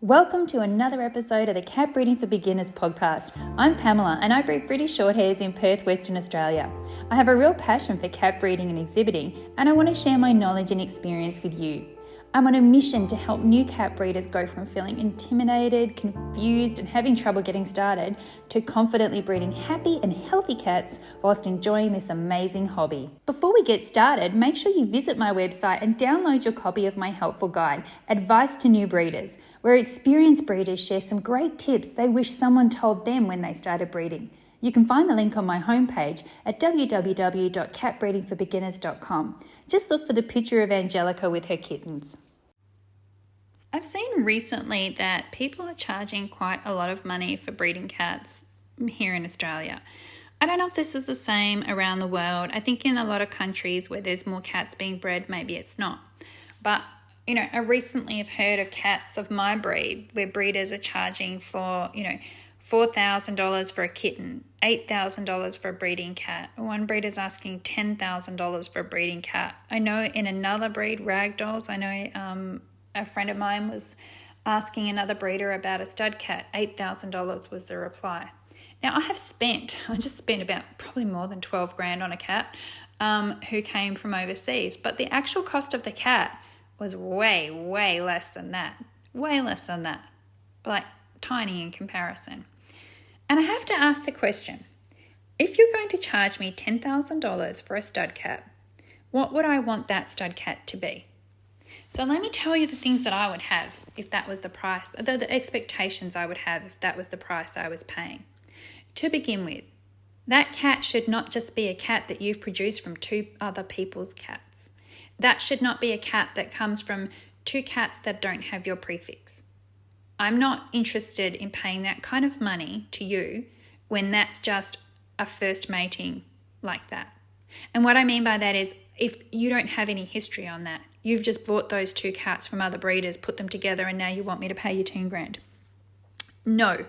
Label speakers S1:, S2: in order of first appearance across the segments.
S1: Welcome to another episode of the Cat Breeding for Beginners podcast. I'm Pamela and I breed British Shorthairs in Perth, Western Australia. I have a real passion for cat breeding and exhibiting, and I want to share my knowledge and experience with you. I'm on a mission to help new cat breeders go from feeling intimidated, confused and having trouble getting started to confidently breeding happy and healthy cats whilst enjoying this amazing hobby. Before we get started, make sure you visit my website and download your copy of my helpful guide, Advice to New Breeders, where experienced breeders share some great tips they wish someone told them when they started breeding. You can find the link on my homepage at www.catbreedingforbeginners.com. Just look for the picture of Angelica with her kittens. I've seen recently that people are charging quite a lot of money for breeding cats here in Australia. I don't know if this is the same around the world. I think in a lot of countries where there's more cats being bred, maybe it's not. But I recently have heard of cats of my breed where breeders are charging for, $4,000 for a kitten, $8,000 for a breeding cat. One breeder's asking $10,000 for a breeding cat. I know in another breed, ragdolls, a friend of mine was asking another breeder about a stud cat. $8,000 was the reply. Now I just spent about probably more than 12 grand on a cat who came from overseas, but the actual cost of the cat was way, way less than that. Way less than that. Like tiny in comparison. And I have to ask the question, if you're going to charge me $10,000 for a stud cat, what would I want that stud cat to be? So let me tell you the things that I would have if that was the price, the expectations I would have if that was the price I was paying. To begin with, that cat should not just be a cat that you've produced from two other people's cats. That should not be a cat that comes from two cats that don't have your prefix. I'm not interested in paying that kind of money to you when that's just a first mating like that. And what I mean by that is if you don't have any history on that, you've just bought those two cats from other breeders, put them together, and now you want me to pay you 10 grand. No,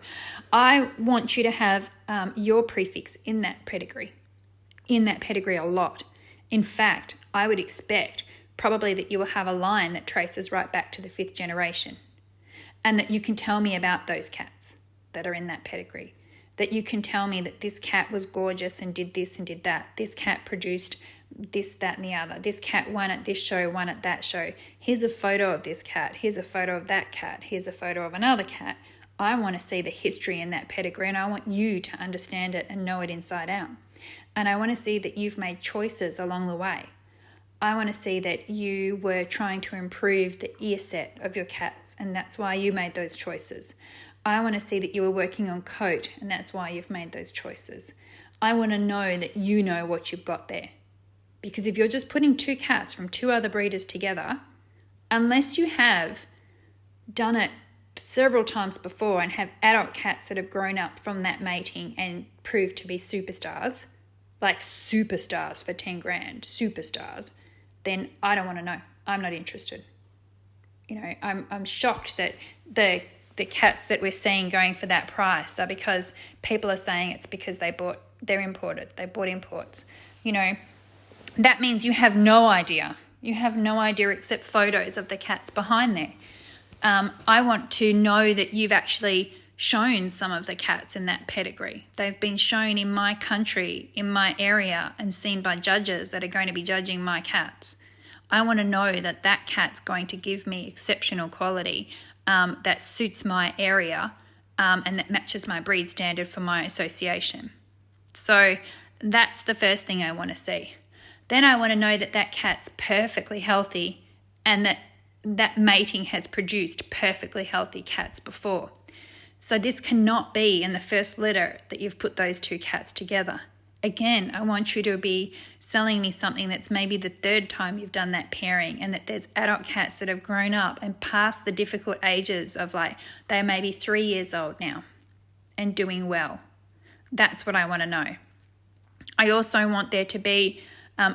S1: I want you to have your prefix in that pedigree a lot. In fact, I would expect probably that you will have a line that traces right back to the 5th generation, and that you can tell me about those cats that are in that pedigree, that you can tell me that this cat was gorgeous and did this and did that. This cat produced this, that, and the other. This cat won at this show, won at that show. Here's a photo of this cat. Here's a photo of that cat. Here's a photo of another cat. I want to see the history in that pedigree, and I want you to understand it and know it inside out. And I want to see that you've made choices along the way. I want to see that you were trying to improve the ear set of your cats, and that's why you made those choices. I want to see that you were working on coat, and that's why you've made those choices. I want to know that you know what you've got there. Because if you're just putting two cats from two other breeders together, unless you have done it several times before and have adult cats that have grown up from that mating and proved to be superstars, like superstars for 10 grand, superstars, then I don't want to know. I'm not interested. I'm shocked that the cats that we're seeing going for that price are because people are saying it's because they're imported. They bought imports. That means you have no idea. You have no idea except photos of the cats behind there. I want to know that you've actually shown some of the cats in that pedigree. They've been shown in my country, in my area, and seen by judges that are going to be judging my cats. I want to know that that cat's going to give me exceptional quality that suits my area and that matches my breed standard for my association. So that's the first thing I want to see. Then I want to know that that cat's perfectly healthy and that mating has produced perfectly healthy cats before. So this cannot be in the first litter that you've put those two cats together. Again, I want you to be selling me something that's maybe the third time you've done that pairing, and that there's adult cats that have grown up and past the difficult ages of they may be 3 years old now and doing well. That's what I want to know. I also want there to be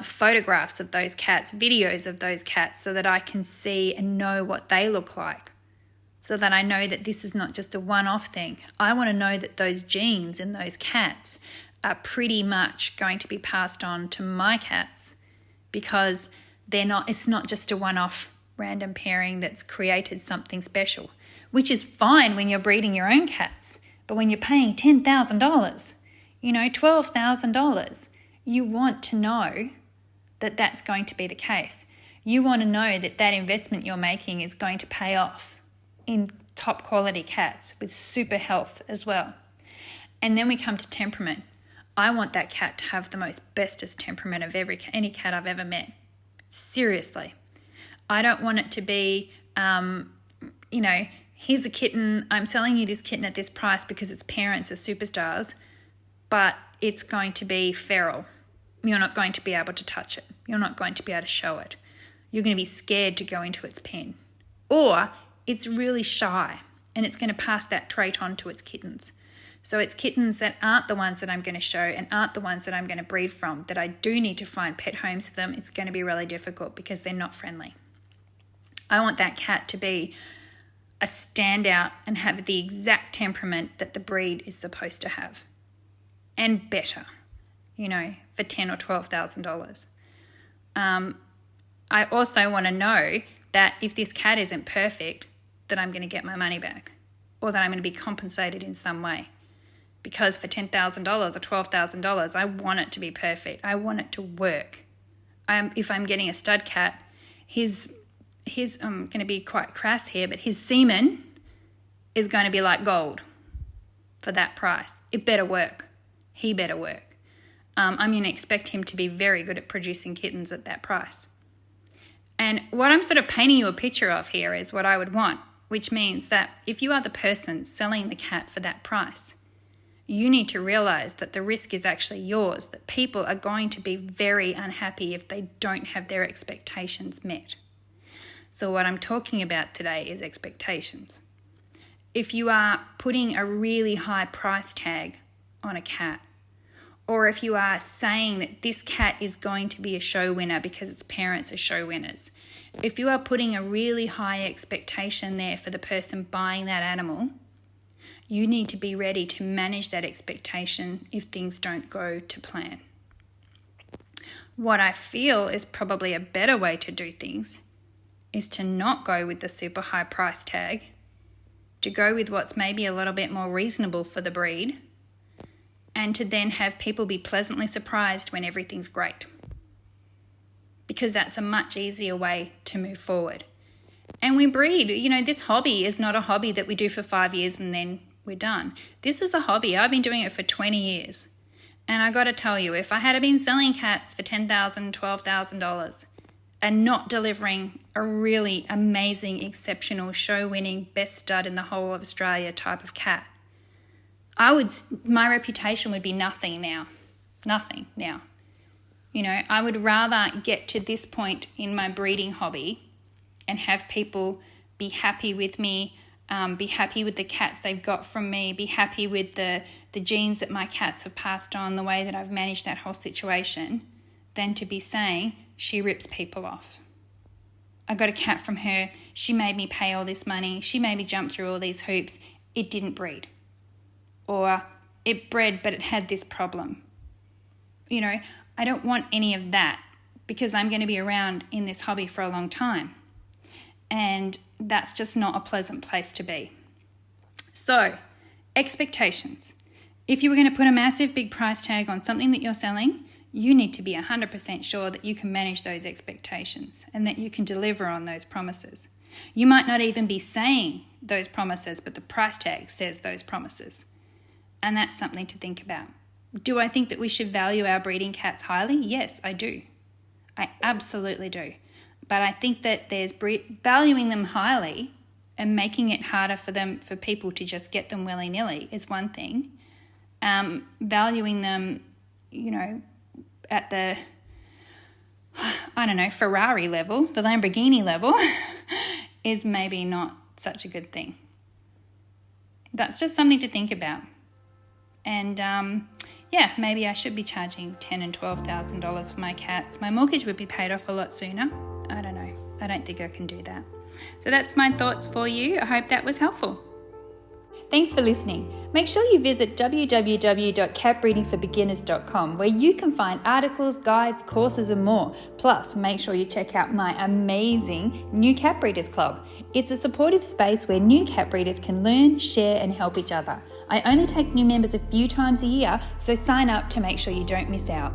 S1: photographs of those cats, videos of those cats, so that I can see and know what they look like, so that I know that this is not just a one-off thing. I want to know that those genes in those cats are pretty much going to be passed on to my cats, because it's not just a one-off random pairing that's created something special. which is fine when you're breeding your own cats. But when you're paying $10,000, $12,000, you want to know that that's going to be the case. You want to know that that investment you're making is going to pay off in top quality cats with super health as well. And then we come to temperament. I want that cat to have the most bestest temperament of any cat I've ever met. Seriously. I don't want it to be, here's a kitten, I'm selling you this kitten at this price because its parents are superstars, but it's going to be feral. You're not going to be able to touch it. You're not going to be able to show it. You're going to be scared to go into its pen. Or it's really shy and it's going to pass that trait on to its kittens. So it's kittens that aren't the ones that I'm going to show and aren't the ones that I'm going to breed from, that I do need to find pet homes for them. It's going to be really difficult because they're not friendly. I want that cat to be a standout and have the exact temperament that the breed is supposed to have. And better, for $10,000 or $12,000. I also want to know that if this cat isn't perfect, that I'm going to get my money back or that I'm going to be compensated in some way. Because for $10,000 or $12,000, I want it to be perfect. I want it to work. If I'm getting a stud cat, his I'm going to be quite crass here, but his semen is going to be like gold for that price. It better work. He better work. I'm going to expect him to be very good at producing kittens at that price. And what I'm sort of painting you a picture of here is what I would want, which means that if you are the person selling the cat for that price, you need to realize that the risk is actually yours, that people are going to be very unhappy if they don't have their expectations met. So what I'm talking about today is expectations. If you are putting a really high price tag on a cat, or if you are saying that this cat is going to be a show winner because its parents are show winners, if you are putting a really high expectation there for the person buying that animal, you need to be ready to manage that expectation if things don't go to plan. What I feel is probably a better way to do things is to not go with the super high price tag, to go with what's maybe a little bit more reasonable for the breed, and to then have people be pleasantly surprised when everything's great. Because that's a much easier way to move forward. And we breed, this hobby is not a hobby that we do for 5 years and then we're done. This is a hobby. I've been doing it for 20 years. And I got to tell you, if I had been selling cats for $10,000, $12,000 and not delivering a really amazing, exceptional, show-winning, best stud in the whole of Australia type of cat, my reputation would be nothing now. Nothing now. I would rather get to this point in my breeding hobby and have people be happy with me, be happy with the cats they've got from me, be happy with the genes that my cats have passed on, the way that I've managed that whole situation, than to be saying, she rips people off. I got a cat from her, she made me pay all this money, she made me jump through all these hoops, it didn't breed. Or it bred but it had this problem. I don't want any of that because I'm going to be around in this hobby for a long time. And that's just not a pleasant place to be. So, expectations. If you were going to put a massive big price tag on something that you're selling, you need to be 100% sure that you can manage those expectations and that you can deliver on those promises. You might not even be saying those promises, but the price tag says those promises. And that's something to think about. Do I think that we should value our breeding cats highly? Yes, I do. I absolutely do. But I think that there's valuing them highly and making it harder for people to just get them willy-nilly is one thing. Valuing them, at the, Ferrari level, the Lamborghini level, is maybe not such a good thing. That's just something to think about. And maybe I should be charging $10,000 and $12,000 for my cats. My mortgage would be paid off a lot sooner. I don't know. I don't think I can do that. So that's my thoughts for you. I hope that was helpful. Thanks for listening. Make sure you visit www.catbreedingforbeginners.com where you can find articles, guides, courses and more. Plus, make sure you check out my amazing New Cat Breeders Club. It's a supportive space where new cat breeders can learn, share and help each other. I only take new members a few times a year, so sign up to make sure you don't miss out.